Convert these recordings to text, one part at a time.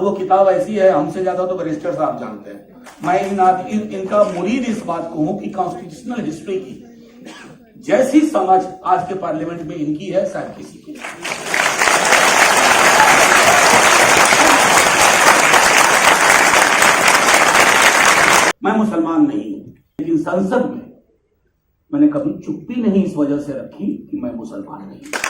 वो किताब ऐसी है, हमसे ज्यादा तो बैरिस्टर साहब जानते हैं। मैं इनका मुरीद इस बात को हूं कि कॉन्स्टिट्यूशनल हिस्ट्री की जैसी समझ आज के पार्लियामेंट में इनकी है, शायद किसी की। मैं मुसलमान नहीं हूं, लेकिन संसद में मैंने कभी चुप्पी नहीं इस वजह से रखी कि मैं मुसलमान नहीं हूं।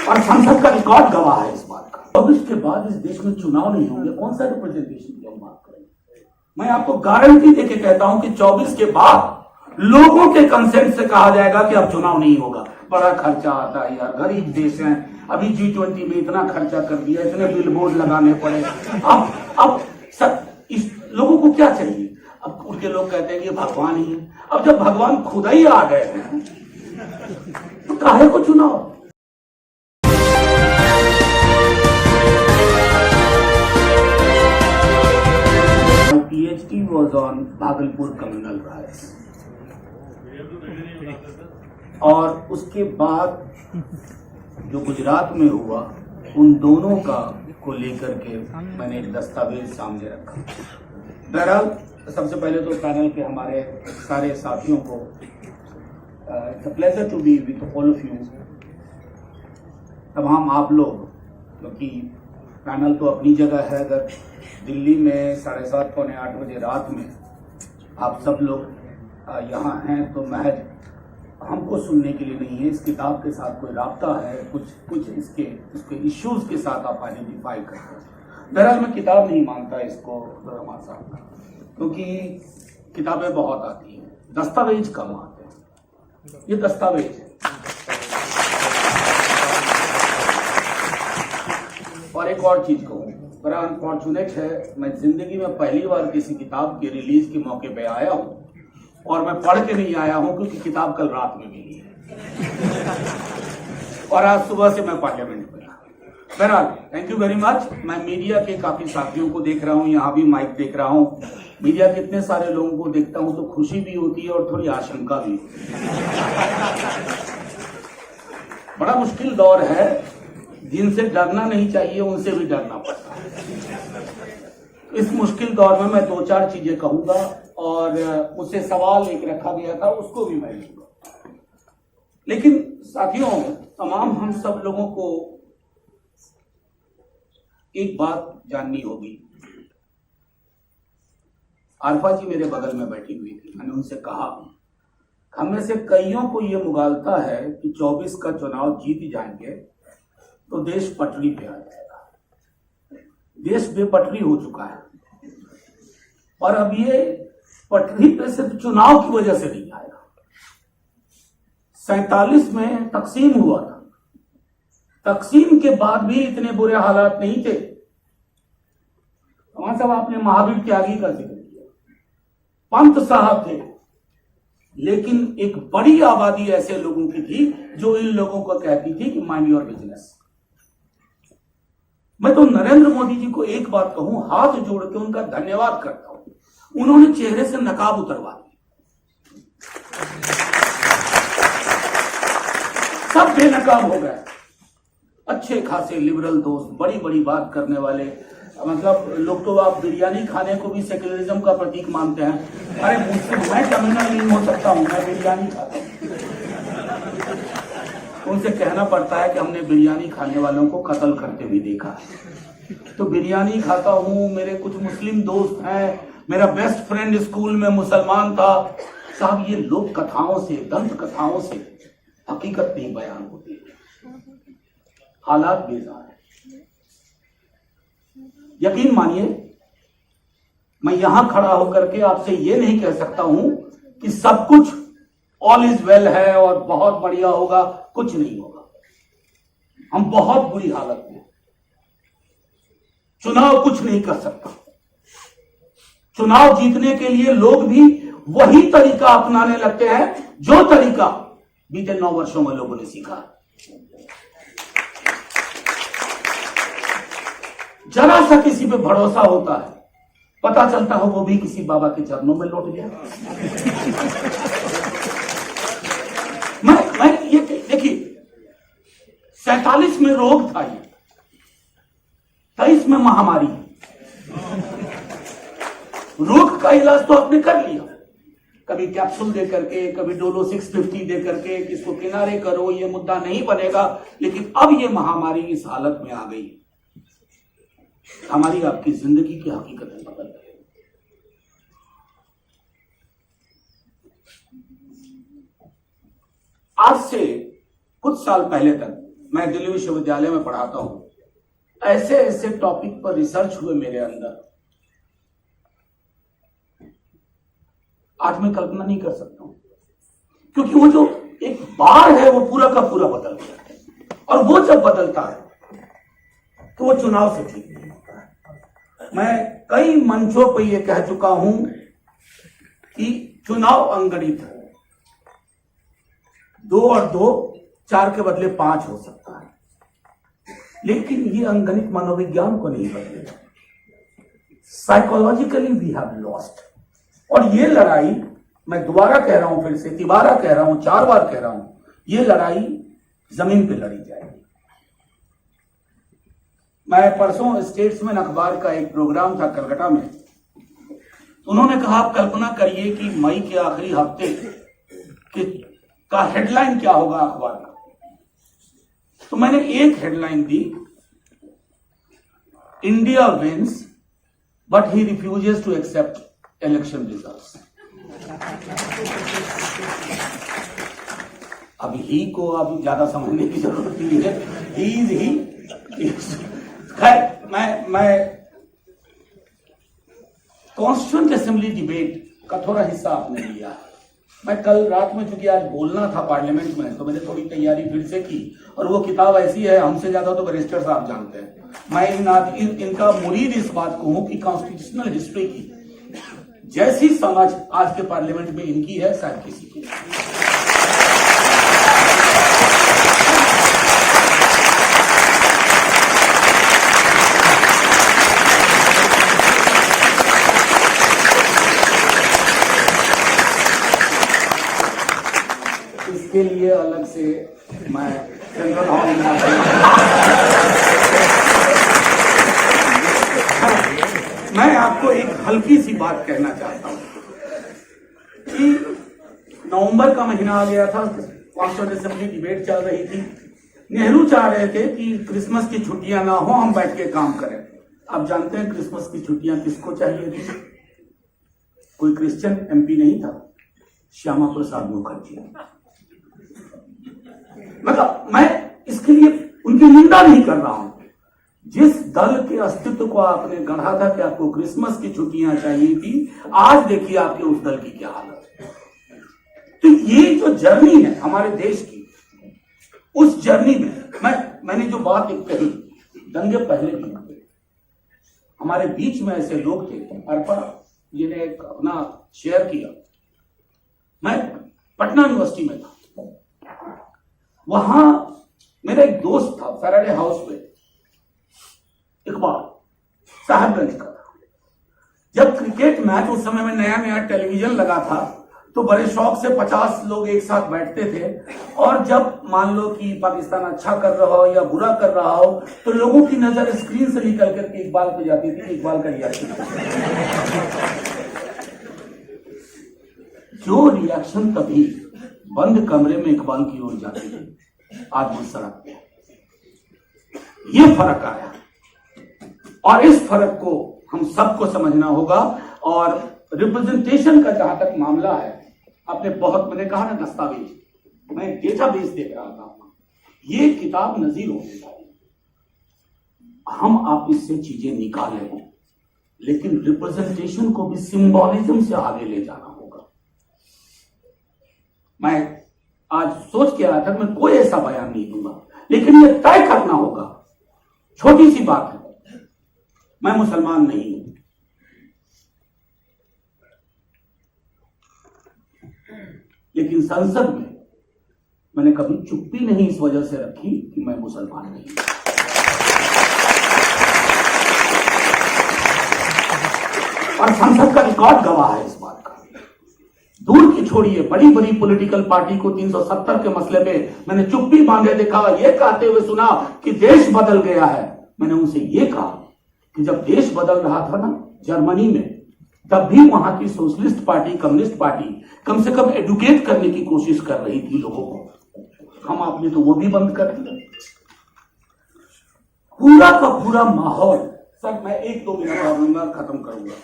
और संसद का रिकॉर्ड गवाह है इस बात का। अब इसके बाद इस देश में चुनाव नहीं होंगे, कौन सा रिप्रेजेंटेशन की हम बात करेंगे। मैं आपको गारंटी देके कहता हूं कि 24 के बाद लोगों के कंसेंट से कहा जाएगा कि अब चुनाव नहीं होगा। बड़ा खर्चा आता है यार, गरीब देश है, अभी G20 में इतना खर्चा कर दिया, इतने बिलबोर्ड लगाने पड़े। अब इस लोगों को क्या चाहिए। अब उनके लोग कहते हैं कि भगवान ही है। अब जब भगवान खुदा ही आ गए हैं तो काहे को चुनाव। PhD was on Bhagalpur communal riots, और उसके बाद जो गुजरात में हुआ उन दोनों का को लेकर के मैंने एक दस्तावेज सामने रखा। बहरहाल सबसे पहले तो पैनल के हमारे सारे साथियों को it's a pleasure to be with all of you. तमाम आप लोग, क्योंकि पैनल तो अपनी जगह है, अगर दिल्ली में 7:30 पौने 8 बजे रात में आप सब लोग यहाँ हैं तो महज हमको सुनने के लिए नहीं है, इस किताब के साथ कोई राब्ता है, कुछ इसके इश्यूज के साथ आप आइडेंटिफाई करते हैं। बहरहाल मैं किताब नहीं मानता इसको रहमान साहब का, क्योंकि किताबें बहुत आती हैं, दस्तावेज कम आते हैं। ये दस्तावेज है। और एक और चीज कहूँ, बड़ा अनफॉर्चुनेट है, मैं जिंदगी में पहली बार किसी किताब के रिलीज के मौके पे आया हूँ और मैं पढ़ के नहीं आया हूँ, क्योंकि किताब कल रात में मिली है और आज सुबह से मैं पार्लियामेंट में। बहरहाल थैंक यू वेरी मच। मैं मीडिया के काफी साथियों को देख रहा हूँ, यहाँ भी माइक देख रहा हूँ। मीडिया के इतने सारे लोगों को देखता हूँ तो खुशी भी होती है और थोड़ी आशंका भी होती है। बड़ा मुश्किल दौर है, जिनसे डरना नहीं चाहिए उनसे भी डरना पड़ता है। इस मुश्किल दौर में मैं 2-4 चीजें कहूंगा, और मुझसे सवाल एक रखा गया था उसको भी मैं लूंगा। लेकिन साथियों, तमाम हम सब लोगों को एक बात जाननी होगी। आरफा जी मेरे बगल में बैठी हुई थी, मैंने उनसे कहा, हम में से कईयों को यह मुगालता है कि 24 का चुनाव जीत जाएंगे तो देश पटरी पे आ जाएगा। देश बेपटरी हो चुका है, और अब ये पटरी पे सिर्फ चुनाव की वजह से नहीं आएगा। 47 में तकसीम हुआ था, तकसीम के बाद भी इतने बुरे हालात नहीं थे। वहां साहब आपने महावीर त्यागी का जिक्र किया, पंत साहब थे, लेकिन एक बड़ी आबादी ऐसे लोगों की थी जो इन लोगों को कहती थी कि माइंड योर बिजनेस। मैं तो नरेंद्र मोदी जी को एक बात कहूं, हाथ जोड़ के उनका धन्यवाद करता हूं, उन्होंने चेहरे से नकाब उतरवा दी, सब बेनकाब हो गए। अच्छे खासे लिबरल दोस्त, बड़ी बड़ी बात करने वाले, मतलब लोग तो आप बिरयानी खाने को भी सेक्युलरिज्म का प्रतीक मानते हैं। अरे मुझसे मैं कम्युनल नहीं हो सकता हूं, मैं बिरयानी खाता हूं। उनसे कहना पड़ता है कि हमने बिरयानी खाने वालों को कत्ल करते भी देखा है। तो बिरयानी खाता हूं, मेरे कुछ मुस्लिम दोस्त हैं, मेरा बेस्ट फ्रेंड स्कूल में मुसलमान था। साहब ये लोक कथाओं से, दंत कथाओं से हकीकत नहीं बयान होती, हालात बेजार है। यकीन मानिए, मैं यहां खड़ा होकर के आपसे ये नहीं कह सकता हूं कि सब कुछ ऑल इज वेल है और बहुत बढ़िया होगा, कुछ नहीं होगा। हम बहुत बुरी हालत में, चुनाव कुछ नहीं कर सकता। चुनाव जीतने के लिए लोग भी वही तरीका अपनाने लगते हैं जो तरीका बीते 9 वर्षों में लोगों ने सीखा। जरा सा किसी पे भरोसा होता है, पता चलता हो वो भी किसी बाबा के चरणों में लौट गया। मैं ये देखिए, 47 में रोग था, ये 23 में महामारी। रोग का इलाज तो आपने कर लिया, कभी कैप्सूल दे करके, कभी डोलो 650 दे करके, इसको किनारे करो, ये मुद्दा नहीं बनेगा। लेकिन अब ये महामारी इस हालत में आ गई, हमारी आपकी जिंदगी की हकीकतें बदल गई। आज से कुछ साल पहले तक मैं दिल्ली विश्वविद्यालय में पढ़ाता हूं, ऐसे ऐसे टॉपिक पर रिसर्च हुए मेरे अंदर, आज मैं कल्पना नहीं कर सकता हूं। क्योंकि वो जो एक बार है वो पूरा का पूरा बदल गया है, और वो जब बदलता है तो वो चुनाव से ठीक नहीं होता है। मैं कई मंचों पर यह कह चुका हूं कि चुनाव अंगणित है, 2 और 2 4 के बदले 5 हो सकता है, लेकिन ये अंगणित मनोविज्ञान को नहीं बदलेगा। Psychologically we have lost. और ये लड़ाई, मैं दोबारा कह रहा हूं, फिर से तिबारा कह रहा हूं, 4 बार कह रहा हूं, ये लड़ाई जमीन पे लड़ी जाएगी। मैं परसों स्टेट्समैन अखबार का एक प्रोग्राम था कलकत्ता में, उन्होंने कहा आप कल्पना करिए कि मई के आखिरी हफ्ते का हेडलाइन क्या होगा अखबार का। तो मैंने एक हेडलाइन दी, India wins but he refuses to accept election results. अब ही को अब ज्यादा समझने की जरूरत नहीं है, ही खैर मैं कॉन्स्टिट्यूएंट असेंबली डिबेट का थोड़ा हिस्सा आपने लिया है। मैं कल रात में, चूंकि आज बोलना था पार्लियामेंट में, तो मैंने थोड़ी तैयारी फिर से की, और वो किताब ऐसी है, हमसे ज्यादा तो बैरिस्टर साहब जानते हैं। मैं इनका मुरीद इस बात को हूं कि कॉन्स्टिट्यूशनल हिस्ट्री की जैसी समझ आज के पार्लियामेंट में इनकी है, शायद किसी की। इसके लिए अलग से मैं सेंट्रल हॉल मैं आपको एक हल्की सी बात कहना चाहता हूं कि नवंबर का महीना आ गया था, कॉन्स्टिट्यूएंट असेंबली डिबेट चल रही थी। नेहरू चाह रहे थे कि क्रिसमस की छुट्टियां ना हो, हम बैठ के काम करें। आप जानते हैं क्रिसमस की छुट्टियां किसको चाहिए थी? कोई क्रिश्चियन एमपी नहीं था, श्यामा प्रसाद मुखर्जी। मतलब मैं इसके लिए उनकी निंदा नहीं कर रहा हूं। जिस दल के अस्तित्व को आपने गढ़ा था कि आपको क्रिसमस की छुट्टियां चाहिए थी, आज देखिए आपके उस दल की क्या हालत है। तो ये जो जर्नी है हमारे देश की, उस जर्नी में मैंने जो बात एक कही, दंगे पहले भी हुए, हमारे बीच में ऐसे लोग थे, अर्पा जिन्हें एक अपना शेयर किया। मैं पटना यूनिवर्सिटी में था, वहां मेरा एक दोस्त था, फैराडे हाउस में, इकबाल, साहबगंज का था। जब क्रिकेट मैच, उस समय में नया नया टेलीविजन लगा था, तो बड़े शौक से 50 लोग एक साथ बैठते थे, और जब मान लो कि पाकिस्तान अच्छा कर रहा हो या बुरा कर रहा हो, तो लोगों की नजर स्क्रीन से निकल करके इकबाल पे जाती थी, इकबाल का रिएक्शन। जो रिएक्शन तभी बंद कमरे में इकबाल की ओर जाती थी, आज वो सड़क पे। ये फर्क आया, और इस फर्क को हम सबको समझना होगा। और रिप्रेजेंटेशन का जहां तक मामला है, आपने बहुत, मैंने कहा ना दस्तावेज, मैं डेटाबेस देख रहा था, ये किताब नजीर होने वाली, हम आप इससे चीजें निकालें, लेकिन रिप्रेजेंटेशन को भी सिंबॉलिज्म से आगे ले जाना होगा। मैं आज सोच के आया था मैं कोई ऐसा बयान नहीं दूंगा, लेकिन ये तय करना होगा। छोटी सी बात है, मैं मुसलमान नहीं हूं, लेकिन संसद में मैंने कभी चुप्पी नहीं इस वजह से रखी कि मैं मुसलमान नहीं हूं। और संसद का रिकॉर्ड गवाह है इस बात का। दूर की छोड़िए, बड़ी बड़ी पॉलिटिकल पार्टी को 370 के मसले पे मैंने चुप्पी बांधे देखा, ये कहते हुए सुना कि देश बदल गया है। मैंने उनसे ये कहा कि जब देश बदल रहा था ना जर्मनी में, तब भी वहां की सोशलिस्ट पार्टी, कम्युनिस्ट पार्टी कम से कम एडुकेट करने की कोशिश कर रही थी लोगों को। हम आपने तो वो भी बंद कर दिया। पूरा का पूरा माहौल, सर मैं 1-2 मिनट और लूंगा, खत्म करूंगा।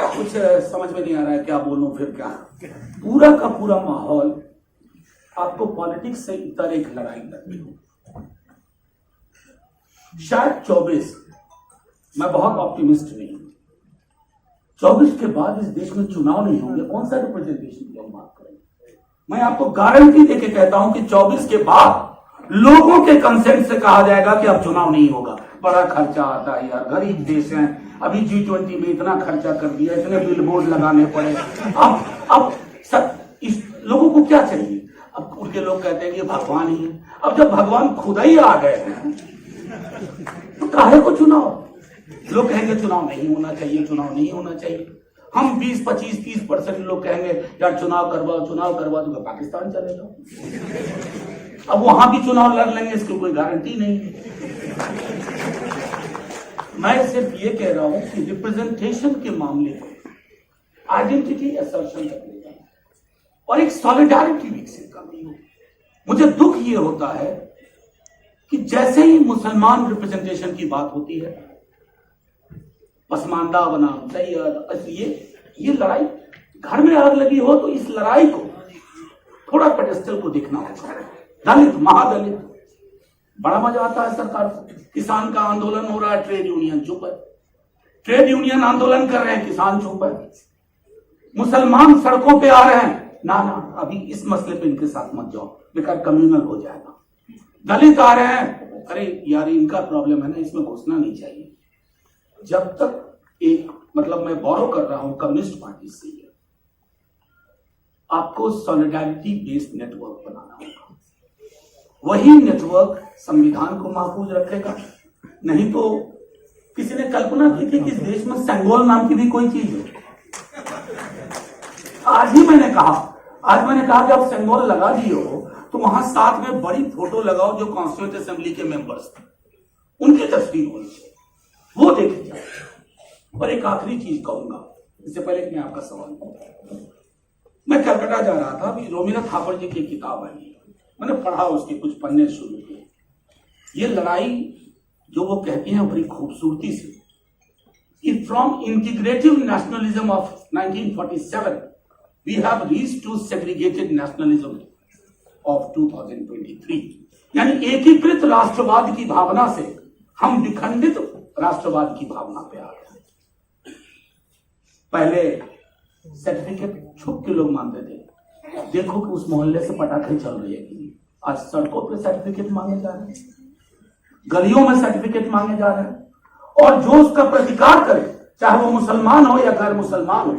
कुछ समझ में नहीं आ रहा है क्या बोलूं, फिर क्या। पूरा का पूरा माहौल आपको पॉलिटिक्स से इतर एक लड़ाई लड़नी हो। शायद 24, मैं बहुत ऑप्टिमिस्ट नहीं हूं, 24 के बाद इस देश में चुनाव नहीं होंगे, कौन सा रिप्रेजेंटेशन की हम बात करेंगे। मैं आपको गारंटी देके कहता हूं कि 24 के बाद लोगों के कंसेंट से कहा जाएगा कि अब चुनाव नहीं होगा। बड़ा खर्चा आता है यार, गरीब देश है, अभी G20 में इतना खर्चा कर दिया, इतने बिलबोर्ड लगाने पड़े। अब सब इस लोगों को क्या चाहिए। अब उनके लोग कहते हैं कि भगवान ही है। अब जब भगवान खुद ही आ गए हैं तो काहे को चुनाव। लोग कहेंगे चुनाव नहीं होना चाहिए, चुनाव नहीं होना चाहिए। हम 20, 25, 30% लोग कहेंगे यार चुनाव करवाओ, चुनाव करवाओ, तो पाकिस्तान चले जाओ। अब वहां भी चुनाव लड़ लेंगे, इसकी कोई गारंटी नहीं है। मैं सिर्फ ये कह रहा हूं कि रिप्रेजेंटेशन के मामले में आइडेंटिटी असर्शन करने और एक सॉलिडारिटी विकसित करनी हो। मुझे दुख ये होता है कि जैसे ही मुसलमान रिप्रेजेंटेशन की बात होती है, पसमानदा बनाम सही, ये लड़ाई, घर में आग लगी हो तो इस लड़ाई को थोड़ा पेडेस्टल को देखना होता है। दलित, महादलित, बड़ा मजा आता है सरकार को। किसान का आंदोलन हो रहा है, ट्रेड यूनियन चुप है। ट्रेड यूनियन आंदोलन कर रहे हैं, किसान चुप है। मुसलमान सड़कों पे आ रहे हैं, ना अभी इस मसले पे इनके साथ मत जाओ, बेकार कम्युनल हो जाएगा। दलित आ रहे हैं, अरे यार इनका प्रॉब्लम है ना, इसमें घुसना नहीं चाहिए। जब तक एक मतलब मैं बोरो कर रहा हूं कम्युनिस्ट पार्टी से, आपको सॉलिडारिटी बेस्ड नेटवर्क बनाना होगा। वही नेटवर्क संविधान को महफूज रखेगा। नहीं तो किसी ने कल्पना की थी कि इस देश में सेंगोल नाम की भी कोई चीज है। आज मैंने कहा कि आप सेंगोल लगा दिए हो तो वहां साथ में बड़ी फोटो लगाओ जो कॉन्स्टिट्यूएंट असेंबली के मेंबर्स थे, उनकी तस्वीर होनी चाहिए, वो देखे जाए। और एक आखिरी चीज कहूंगा, इससे पहले कि मैं आपका सवाल करूं। मैं कलकत्ता जा रहा था, अभी रोमिला थापर जी की किताब आई, मैंने पढ़ा, उसके कुछ पन्ने शुरू किए। ये लड़ाई जो वो कहती हैं बड़ी खूबसूरती से, कि from integrative nationalism of 1947 we have reached to segregated nationalism of 2023। यानी एकीकृत राष्ट्रवाद की भावना से हम विखंडित राष्ट्रवाद की भावना पे आ गए। पहले सर्टिफिकेट छुप के लोग मांगते थे, देखो कि उस मोहल्ले से पटाखे चल रही है कि नहीं। आज सड़कों पे सर्टिफिकेट मांगे जा रहे हैं, गलियों में सर्टिफिकेट मांगे जा रहे हैं, और जो उसका प्रतिकार करे, चाहे वो मुसलमान हो या गैर मुसलमान हो,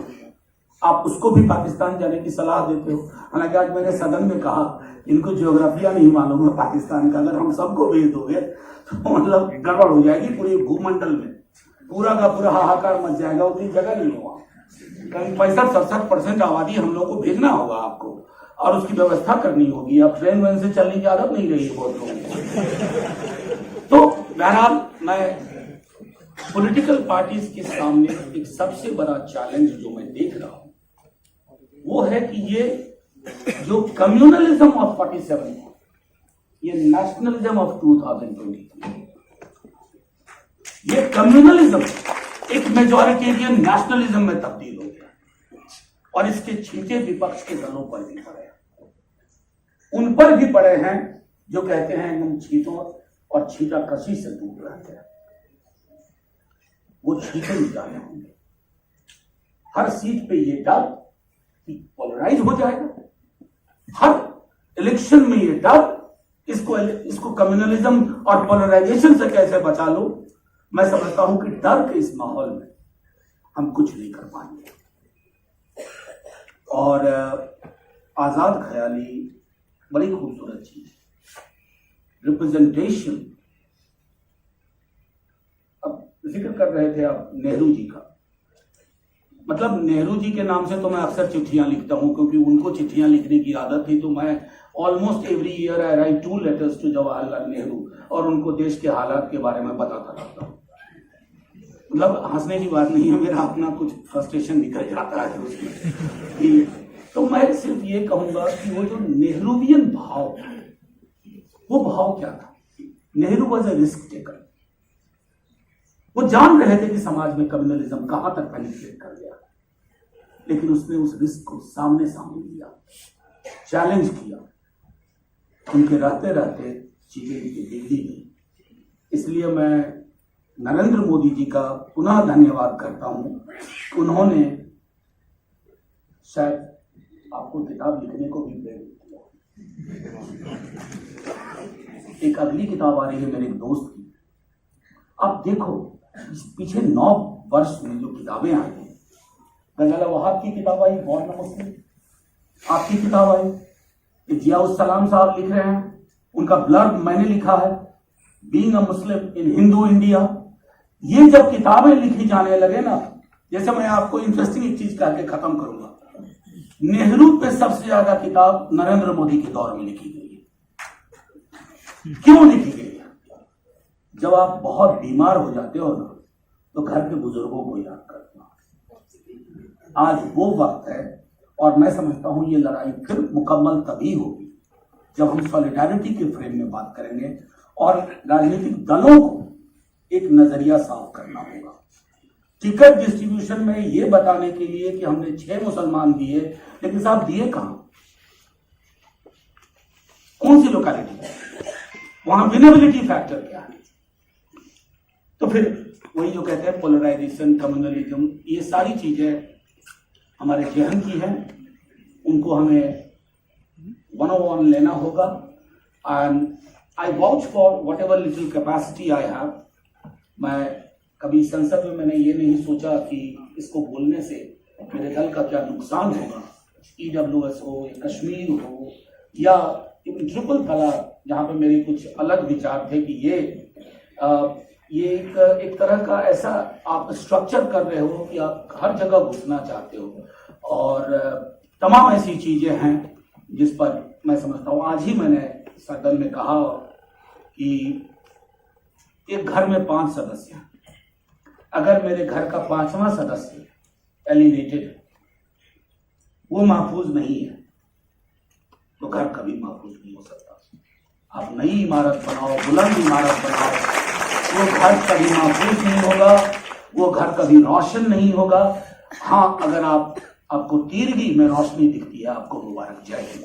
आप उसको भी पाकिस्तान जाने की सलाह देते हो। हालांकि आज मैंने सदन में कहा, इनको ज्योग्राफिया नहीं मालूम है पाकिस्तान का, अगर हम सबको भेज दोगे तो मतलब गड़बड़ हो जाएगी पूरे भूमंडल में, पूरा का पूरा हाहाकार मच जाएगा, उतनी जगह नहीं होगा। कहीं 65-67% आबादी हम लोग को भेजना होगा आपको, और उसकी व्यवस्था करनी होगी। अब ट्रेन वेन से चलने की आदत नहीं रही है बहुत लोगों को। तो बहरहाल मैं पॉलिटिकल पार्टीज के सामने एक सबसे बड़ा चैलेंज जो मैं देख रहा हूं वो है कि ये जो कम्युनलिज्म ऑफ 47, ये नेशनलिज्म ऑफ 2023, ये कम्युनलिज्म एक मेजॉरिटेरियन नेशनलिज्म में तब्दील हो गया, और इसके छींटे विपक्ष के दलों पर भी पड़े हैं। उन पर भी पड़े हैं जो कहते हैं हम छींटों और छींटा कशी से दूर रहते हैं। वो छींटे निकाले होंगे। हर सीट पे ये डर कि पोलराइज हो जाएगा, हर इलेक्शन में ये डर, इसको कम्युनलिज्म और पोलराइजेशन से कैसे बचा लो। मैं समझता हूं कि डर के इस माहौल में हम कुछ नहीं कर पाएंगे। और आजाद ख्याली बड़ी खूबसूरत चीज, रिप्रेजेंटेशन। अब जिक्र कर रहे थे आप नेहरू जी का, मतलब नेहरू जी के नाम से तो मैं अक्सर चिट्ठियां लिखता हूं, क्योंकि उनको चिट्ठियां लिखने की आदत थी। तो मैं almost every year I write 2 letters to Jawaharlal Nehru और उनको देश के हालात के बारे में बताता रहता हूँ। मतलब हंसने की बात नहीं है, मेरा अपना कुछ फ्रस्ट्रेशन निकल जाता है उसमें। तो मैं सिर्फ ये कहूंगा कि वो जो नेहरूवियन भाव, वो भाव क्या था? Nehru was a risk taker. वो जान रहे थे कि समाज में कम्युनलिज्म कहां तक पेनिट्रेट कर गया, लेकिन उसने उस रिस्क को सामने लिया, चैलेंज किया। उनके रहते रहते चीजें बिगड़ी गई। इसलिए मैं नरेंद्र मोदी जी का पुनः धन्यवाद करता हूं कि उन्होंने शायद आपको किताब लिखने को भी प्रेरित किया। एक अगली किताब आ रही है मेरे एक दोस्त की। आप देखो पीछे 9 वर्ष में जो किताबें आई हैं, गजल वहाब की किताब आई, बॉर्न मुस्लिम, आपकी किताब आई, जियाउस सलाम साहब लिख रहे हैं, उनका ब्लर्ब मैंने लिखा है, being a Muslim in Hindu India. ये जब किताबें लिखी जाने लगे ना, जैसे मैं आपको इंटरेस्टिंग एक चीज कह के खत्म करूंगा, नेहरू पे सबसे ज्यादा किताब नरेंद्र मोदी के दौर में लिखी गई है। क्यों लिखी गई है? जब आप बहुत बीमार हो जाते हो ना, तो घर के बुजुर्गों को याद करते हो। आज वो वक्त है, और मैं समझता हूं ये लड़ाई फिर मुकम्मल तभी होगी जब हम सॉलिडारिटी के फ्रेम में बात करेंगे, और राजनीतिक दलों को एक नजरिया साफ करना होगा। टिकट डिस्ट्रीब्यूशन में ये बताने के लिए कि हमने 6 मुसलमान दिए, लेकिन साहब दिए कहां? कौन सी लोकेलिटी है? वहां विनेबिलिटी फैक्टर क्या है? तो फिर वही जो कहते हैं पोलराइजेशन, कम्युनलिज्म, ये सारी चीजें हमारे जहन की हैं, उनको हमें 101 लेना होगा। And I vouch for what ever little capacity I have. मैं कभी संसद में मैंने ये नहीं सोचा कि इसको बोलने से मेरे दल का क्या नुकसान होगा। EWS हो, कश्मीर हो, या ट्रिपल तलाक, जहाँ पे मेरे कुछ अलग विचार थे कि ये एक तरह का ऐसा आप स्ट्रक्चर कर रहे हो कि आप हर जगह घुसना चाहते हो, और तमाम ऐसी चीजें हैं जिस पर मैं समझता हूँ, आज ही मैंने सदन में कहा कि एक घर में 5 सदस्य हैं, अगर मेरे घर का 5वां सदस्य एलिनेटेड, वो महफूज नहीं है, तो घर कभी महफूज नहीं हो सकता। आप नई इमारत बनाओ, बुलंद इमारत बनाओ, वो घर कभी महफूज नहीं होगा, वो घर कभी रोशन नहीं होगा। हाँ, अगर आपको तीरगी में रोशनी दिखती है, आपको मुबारक, जय हिंद।